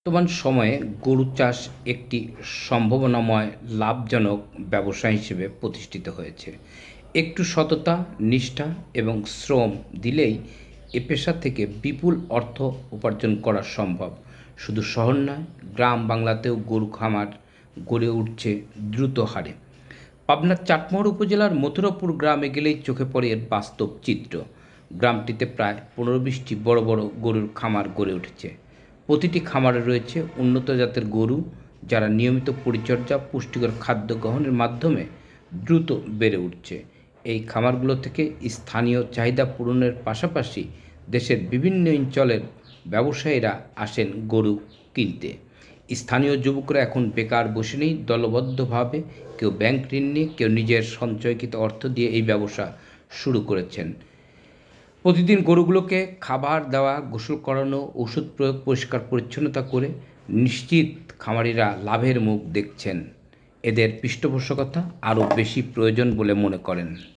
বর্তমান সময়ে গরু চাষ একটি সম্ভাবনাময় লাভজনক ব্যবসা হিসেবে প্রতিষ্ঠিত হয়েছে। একটু সততা, নিষ্ঠা এবং শ্রম দিলেই এ পেশা থেকে বিপুল অর্থ উপার্জন করা সম্ভব। শুধু শহর নয়, গ্রাম বাংলাতেও গরু খামার গড়ে উঠছে দ্রুত হারে। পাবনার চাটমোহর উপজেলার মথুরাপুর গ্রামে গেলেই চোখে পড়ে এর বাস্তব চিত্র। গ্রামটিতে প্রায় ১৫-২০টি বড় বড় গরুর খামার গড়ে উঠেছে। প্রতিটি খামারে রয়েছে উন্নত জাতের গরু, যারা নিয়মিত পরিচর্যা, পুষ্টিকর খাদ্য গ্রহণের মাধ্যমে দ্রুত বেড়ে উঠছে। এই খামারগুলো থেকে স্থানীয় চাহিদা পূরণের পাশাপাশি দেশের বিভিন্ন অঞ্চলের ব্যবসায়ীরা আসেন গরু কিনতে। স্থানীয় যুবকরা এখন বেকার বসে নেই, দলবদ্ধভাবে কেউ ব্যাংক ঋণ নিয়ে, কেউ নিজের সঞ্চয়কৃত অর্থ দিয়ে এই ব্যবসা শুরু করেছেন। প্রতিদিন গরুগুলোকে খাবার দেওয়া, গোসল করানো, ওষুধ প্রয়োগ, পরিষ্কার পরিচ্ছন্নতা করে নিশ্চিত খামারিরা লাভের মুখ দেখছেন। এদের পৃষ্ঠপোষকতা আরও বেশি প্রয়োজন বলে মনে করেন।